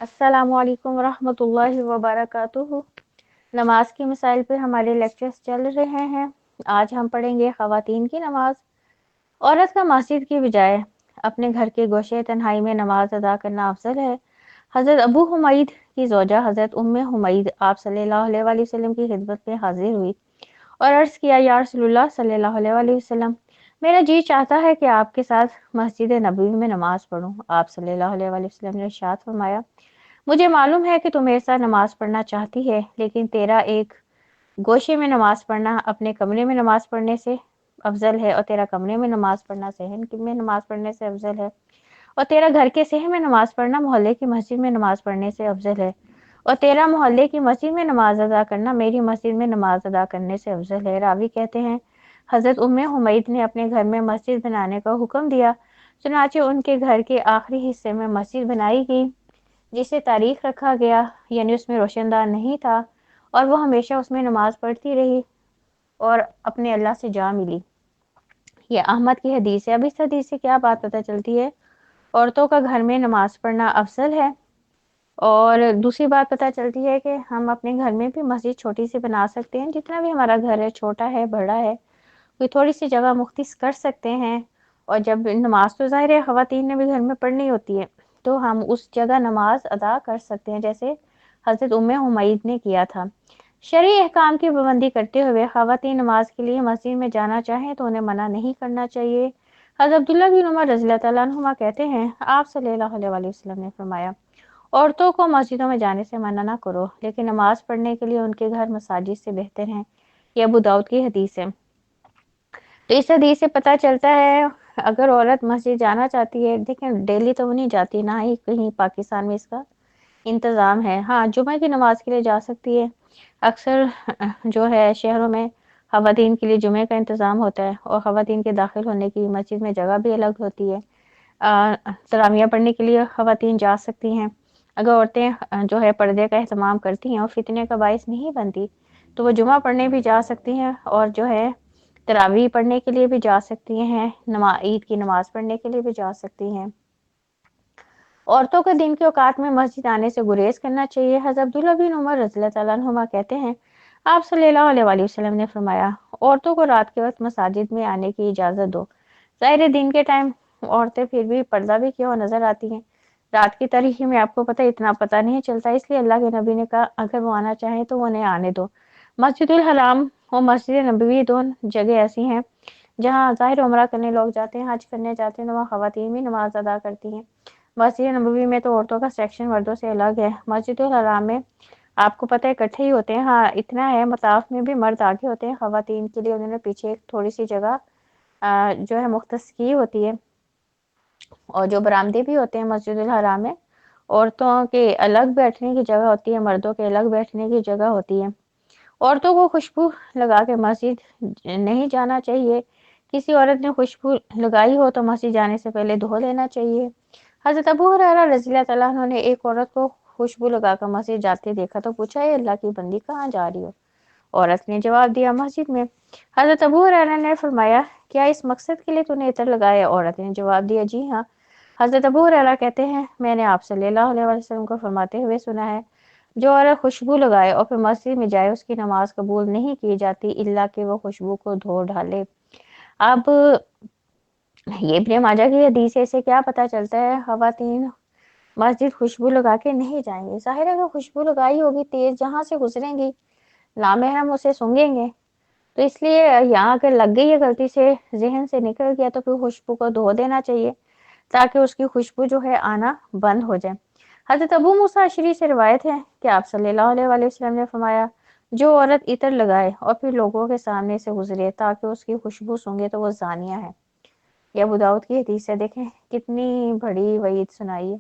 السلام علیکم ورحمۃ اللہ وبرکاتہ۔ نماز کی مسائل پہ ہمارے لیکچرز چل رہے ہیں۔ آج ہم پڑھیں گے خواتین کی نماز۔ عورت کا مسجد کی بجائے اپنے گھر کے گوشے تنہائی میں نماز ادا کرنا افضل ہے۔ حضرت ابو حمید کی زوجہ حضرت ام حمید آپ صلی اللہ علیہ وآلہ وسلم کی خدمت میں حاضر ہوئی اور عرض کیا، یا رسول اللہ صلی اللہ علیہ وآلہ وسلم، میرا جی چاہتا ہے کہ آپ کے ساتھ مسجد نبوی میں نماز پڑھوں۔ آپ صلی اللہ علیہ وآلہ وسلم نے ارشاد فرمایا، مجھے معلوم ہے کہ تم میرے ساتھ نماز پڑھنا چاہتی ہے، لیکن تیرا ایک گوشے میں نماز پڑھنا اپنے کمرے میں نماز پڑھنے سے افضل ہے، اور تیرا کمرے میں نماز پڑھنا صحن میں نماز پڑھنے سے افضل ہے، اور تیرا گھر کے صحن میں نماز پڑھنا محلے کی مسجد میں نماز پڑھنے سے افضل ہے، اور تیرا محلے کی مسجد میں نماز ادا کرنا میری مسجد میں نماز ادا کرنے سے افضل ہے۔ راوی کہتے ہیں، حضرت ام حمید نے اپنے گھر میں مسجد بنانے کا حکم دیا، چنانچہ ان کے گھر کے آخری حصے میں مسجد بنائی گئی، جسے تاریخ رکھا گیا، یعنی اس میں روشن دان نہیں تھا، اور وہ ہمیشہ اس میں نماز پڑھتی رہی اور اپنے اللہ سے جا ملی۔ یہ احمد کی حدیث ہے۔ اب اس حدیث سے کیا بات پتہ چلتی ہے؟ عورتوں کا گھر میں نماز پڑھنا افضل ہے، اور دوسری بات پتہ چلتی ہے کہ ہم اپنے گھر میں بھی مسجد چھوٹی سی بنا سکتے ہیں، جتنا بھی ہمارا گھر ہے، چھوٹا ہے بڑا ہے، کوئی تھوڑی سی جگہ مختص کر سکتے ہیں، اور جب نماز تو ظاہر ہے خواتین نے بھی گھر میں پڑھنی ہوتی ہے، تو ہم اس جگہ نماز ادا کر سکتے ہیں، جیسے حضرت ام حمید نے کیا تھا۔ شرعی احکام کی پابندی کرتے ہوئے خواتین نماز کے لیے مسجد میں جانا چاہیں تو انہیں منع نہیں کرنا چاہیے۔ حضرت عبداللہ بن عمر رضی اللہ تعالیٰ عنہما کہتے ہیں، آپ صلی اللہ علیہ وآلہ وسلم نے فرمایا، عورتوں کو مسجدوں میں جانے سے منع نہ کرو، لیکن نماز پڑھنے کے لیے ان کے گھر مساجد سے بہتر ہیں۔ یہ ابو داؤد کی حدیث ہے۔ تو اس حدیث سے پتہ چلتا ہے، اگر عورت مسجد جانا چاہتی ہے، دیکھیں ڈیلی تو وہ نہیں جاتی، نہ ہی کہیں پاکستان میں اس کا انتظام ہے، ہاں جمعہ کی نماز کے لیے جا سکتی ہے۔ اکثر جو ہے شہروں میں خواتین کے لیے جمعے کا انتظام ہوتا ہے، اور خواتین کے داخل ہونے کی مسجد میں جگہ بھی الگ ہوتی ہے۔ تراویح پڑھنے کے لیے خواتین جا سکتی ہیں۔ اگر عورتیں جو ہے پردے کا اہتمام کرتی ہیں اور فتنے کا باعث نہیں بنتی، تو وہ جمعہ پڑھنے بھی جا سکتی ہیں، اور جو ہے تراویح پڑھنے کے لیے بھی جا سکتی ہیں، عید کی نماز پڑھنے کے لیے بھی جا سکتی ہیں۔ عورتوں کو دن کے اوقات میں مسجد آنے سے گریز کرنا چاہیے۔ حضرت عبداللہ بن عمر رضی اللہ تعالیٰ عنہما کہتے ہیں، آپ صلی اللہ علیہ وآلہ وسلم نے فرمایا، عورتوں کو رات کے وقت مساجد میں آنے کی اجازت دو۔ ظاہر دن کے ٹائم عورتیں پھر بھی پردہ بھی کیوں نظر آتی ہیں، رات کی تاریکی میں آپ کو پتہ اتنا پتہ نہیں چلتا، اس لیے اللہ کے نبی نے کہا اگر وہ آنا چاہیں تو وہ انہیں آنے دو۔ مسجد الحرام اور مسجد نبوی دونوں جگہ ایسی ہیں جہاں ظاہر عمرہ کرنے لوگ جاتے ہیں، حج کرنے جاتے ہیں، تو وہاں خواتین بھی نماز ادا کرتی ہیں۔ مسجد نبوی میں تو عورتوں کا سیکشن مردوں سے الگ ہے۔ مسجد الحرام میں آپ کو پتہ ہے اکٹھے ہی ہوتے ہیں، ہاں اتنا ہے مطاف میں بھی مرد آگے ہوتے ہیں، خواتین کے لیے انہوں نے پیچھے ایک تھوڑی سی جگہ جو ہے مختص کی ہوتی ہے، اور جو برآمدے بھی ہوتے ہیں مسجد الحرام میں، عورتوں کے الگ بیٹھنے کی جگہ ہوتی ہے، مردوں کے الگ بیٹھنے کی جگہ ہوتی ہے۔ عورتوں کو خوشبو لگا کے مسجد نہیں جانا چاہیے۔ کسی عورت نے خوشبو لگائی ہو تو مسجد جانے سے پہلے دھو لینا چاہیے۔ حضرت ابو ہریرہ رضی اللہ تعالیٰ عنہ نے ایک عورت کو خوشبو لگا کر مسجد جاتے دیکھا تو پوچھا، اے اللہ کی بندی کہاں جا رہی ہو؟ عورت نے جواب دیا، مسجد میں۔ حضرت ابو ہریرہ نے فرمایا، کیا اس مقصد کے لیے تو نے عطر لگایا؟ عورت نے جواب دیا، جی ہاں۔ حضرت ابو ہریرہ کہتے ہیں، میں نے آپ صلی اللہ علیہ وسلم کو فرماتے ہوئے سنا ہے، جو عورت خوشبو لگائے اور پھر مسجد میں جائے، اس کی نماز قبول نہیں کی جاتی الا کہ وہ خوشبو کو دھو ڈالے۔ اب یہ ابن ماجہ کی حدیث ہے، اسے کیا پتہ چلتا ہے؟ خواتین مسجد خوشبو لگا کے نہیں جائیں گے۔ ظاہر ہے کہ خوشبو لگائی ہوگی تیز، جہاں سے گزریں گی نامحرم اسے سونگیں گے، تو اس لیے یہاں اگر لگ گئی ہے غلطی سے، ذہن سے نکل گیا، تو پھر خوشبو کو دھو دینا چاہیے تاکہ اس کی خوشبو جو ہے آنا بند ہو جائے۔ حضرت ابو موسیٰ اشعری سے روایت ہے کہ آپ صلی اللہ علیہ وآلہ وسلم نے فرمایا، جو عورت عطر لگائے اور پھر لوگوں کے سامنے سے گزرے تاکہ اس کی خوشبو سونگے تو وہ زانیہ ہے۔ یہ ابو داؤد کی حدیث ہے، دیکھیں کتنی بڑی وعید سنائی ہے۔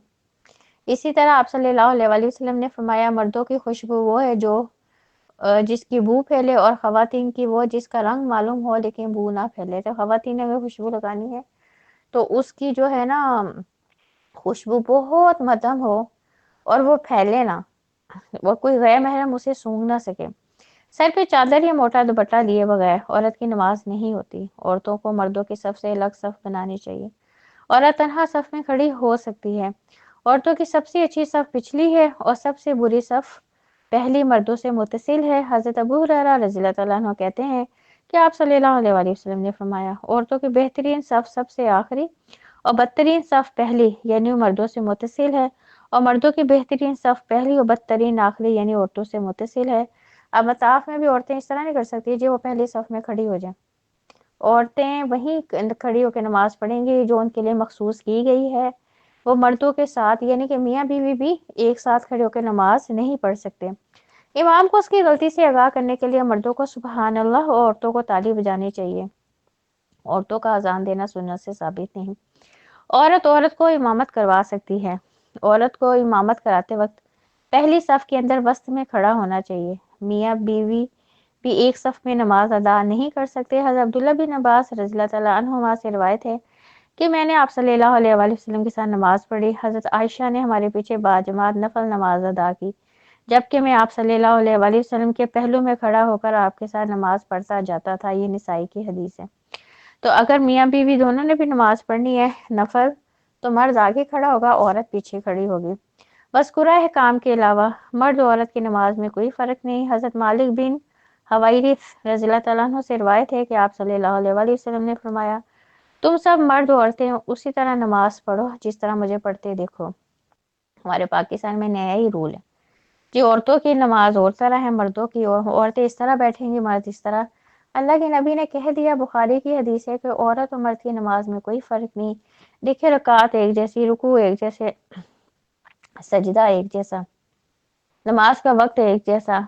اسی طرح آپ صلی اللہ علیہ وآلہ وسلم نے فرمایا، مردوں کی خوشبو وہ ہے جو جس کی بو پھیلے، اور خواتین کی وہ جس کا رنگ معلوم ہو لیکن بو نہ پھیلے۔ تو خواتین نے اگر خوشبو لگانی ہے تو اس کی جو ہے نا خوشبو بہت مدھم ہو اور وہ پھیلے نہ، وہ کوئی غیر محرم اسے سونگھ نہ سکے۔ سر پہ چادر یا موٹا دوپٹہ لیے بغیر عورت کی نماز نہیں ہوتی۔ عورتوں کو مردوں کے صف سے الگ صف بنانی چاہیے۔ عورت تنہا صف میں کھڑی ہو سکتی ہے۔ عورتوں کی سب سے اچھی صف پچھلی ہے اور سب سے بری صف پہلی مردوں سے متصل ہے۔ حضرت ابو ہریرہ رضی اللہ تعالیٰ عنہ کہتے ہیں کہ آپ صلی اللہ علیہ وآلہ وسلم نے فرمایا، عورتوں کی بہترین صف سب سے آخری اور بدترین صف پہلی یعنی مردوں سے متصل ہے، اور مردوں کی بہترین صف پہلی اور بدترین آخری یعنی عورتوں سے متصل ہے۔ اب مطاف میں بھی عورتیں اس طرح نہیں کر سکتی جو وہ پہلی صف میں کھڑی ہو جائیں، عورتیں وہیں کھڑی ہو کے نماز پڑھیں گی جو ان کے لیے مخصوص کی گئی ہے، وہ مردوں کے ساتھ یعنی کہ میاں بیوی بھی ایک ساتھ کھڑے ہو کے نماز نہیں پڑھ سکتے۔ امام کو اس کی غلطی سے آگاہ کرنے کے لیے مردوں کو سبحان اللہ اور عورتوں کو تالی بجانی چاہیے۔ عورتوں کا اذان دینا سنت سے ثابت نہیں۔ عورت کو امامت کروا سکتی ہے۔ عورت کو امامت کراتے وقت پہلی صف کے اندر وسط میں کھڑا ہونا چاہیے۔ میاں بیوی بھی ایک صف میں نماز ادا نہیں کر سکتے۔ حضرت عبداللہ بن عباس رضی اللہ تعالیٰ عنہما سے روایت ہے کہ میں نے آپ صلی اللہ علیہ وآلہ وسلم کے ساتھ نماز پڑھی۔ حضرت عائشہ نے ہمارے پیچھے باجماعت نفل نماز ادا کی، جبکہ میں آپ صلی اللہ علیہ وآلہ وسلم کے پہلو میں کھڑا ہو کر آپ کے ساتھ نماز پڑھتا جاتا تھا۔ یہ نسائی کی حدیث ہے۔ تو اگر میاں بیوی دونوں نے بھی نماز پڑھنی ہے نفل تو مرد آگے کھڑا ہوگا، عورت پیچھے کھڑی ہوگی۔ مذکورہ احکام کے علاوہ مرد و عورت کی نماز میں کوئی فرق نہیں۔ حضرت مالک بن حویرث رضی اللہ تعالیٰ عنہ سے روایت ہے کہ آپ صلی اللہ علیہ وآلہ وسلم نے فرمایا، تم سب مرد و عورتیں اسی طرح نماز پڑھو جس طرح مجھے پڑھتے دیکھو۔ ہمارے پاکستان میں نیا ہی رول ہے جی، عورتوں کی نماز اور طرح ہے، مردوں کی عورتیں اس طرح بیٹھیں گی، مرد اس طرح۔ اللہ کے نبی نے کہہ دیا، بخاری کی حدیث ہے کہ عورت اور مرد کی نماز میں کوئی فرق نہیں۔ دیکھیں رکعت ایک جیسی، رکوع ایک جیسے، سجدہ ایک جیسا، نماز کا وقت ایک جیسا،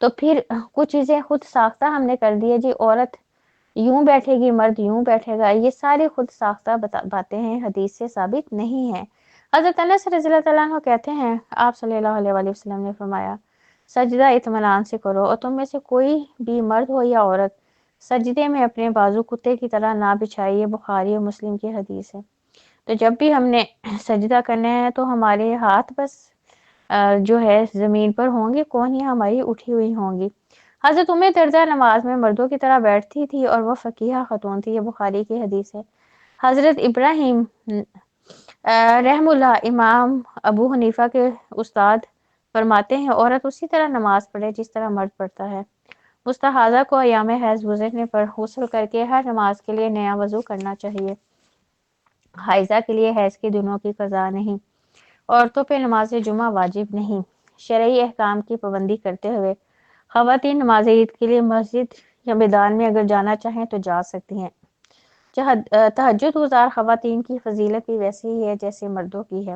تو پھر کچھ چیزیں خود ساختہ ہم نے کر دی ہے جی، عورت یوں بیٹھے گی مرد یوں بیٹھے گا، یہ ساری خود ساختہ باتیں ہیں، حدیث سے ثابت نہیں ہیں۔ حضرت انس رضی اللہ تعالیٰ عنہ کہتے ہیں آپ صلی اللہ علیہ وآلہ وسلم نے فرمایا، سجدہ اطمینان سے کرو، اور تم میں سے کوئی بھی مرد ہو یا عورت سجدے میں اپنے بازو کتے کی طرح نہ بچھائیے۔ بخاری اور مسلم کی حدیث ہے۔ تو جب بھی ہم نے سجدہ کرنا ہے تو ہمارے ہاتھ بس جو ہے زمین پر ہوں گے، کوہنیاں ہماری اٹھی ہوئی ہوں گی۔ حضرت ام درداء نماز میں مردوں کی طرح بیٹھتی تھی اور وہ فقیہ خاتون تھی، یہ بخاری کی حدیث ہے۔ حضرت ابراہیم رحم اللہ امام ابو حنیفہ کے استاد فرماتے ہیں، عورت اسی طرح نماز پڑھے جس طرح مرد پڑھتا ہے۔ مستحاضہ کو ایام حیض گزرنے پر غسل کر کے ہر نماز کے لیے نیا وضو کرنا چاہیے۔ حائضہ کے لیے حیض کے دنوں کی قضا نہیں۔ عورتوں پہ نماز جمعہ واجب نہیں۔ شرعی احکام کی پابندی کرتے ہوئے خواتین نماز عید کے لیے مسجد یا میدان میں اگر جانا چاہیں تو جا سکتی ہیں۔ تہجد گزار خواتین کی فضیلت بھی ویسی ہی ہے جیسے مردوں کی ہے۔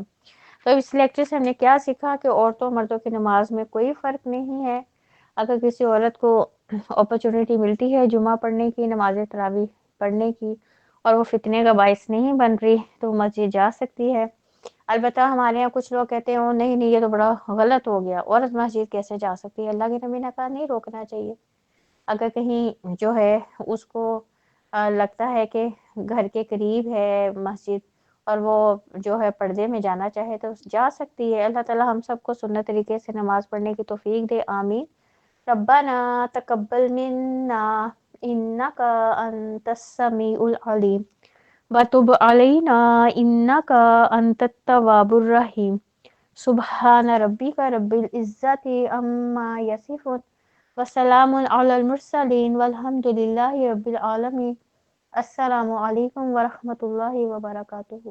تو اس لیکچر سے ہم نے کیا سیکھا کہ عورتوں مردوں کی نماز میں کوئی فرق نہیں ہے۔ اگر کسی عورت کو اپرچونٹی ملتی ہے جمعہ پڑھنے کی، نماز تراویح پڑھنے کی، اور وہ فتنے کا باعث نہیں بن رہی تو وہ مسجد جا سکتی ہے۔ البتہ ہمارے یہاں کچھ لوگ کہتے ہیں نہیں یہ تو بڑا غلط ہو گیا، عورت مسجد کیسے جا سکتی ہے؟ اللہ کے نبی نے کہا نہیں روکنا چاہیے۔ اگر کہیں جو ہے اس کو لگتا ہے کہ گھر کے قریب ہے مسجد اور وہ جو ہے پردے میں جانا چاہے تو جا سکتی ہے۔ اللہ تعالی ہم سب کو سنت طریقے سے نماز پڑھنے کی توفیق دے، آمین۔ ربنا تقبل منا انک انت السمیع العلیم وتب علینا انک انت التواب الرحیم۔ سبحان ربک رب العزت عما یصفون وسلام علی المرسلین والحمد للہ رب العالمین۔ السلام علیکم ورحمۃ اللہ وبرکاتہ۔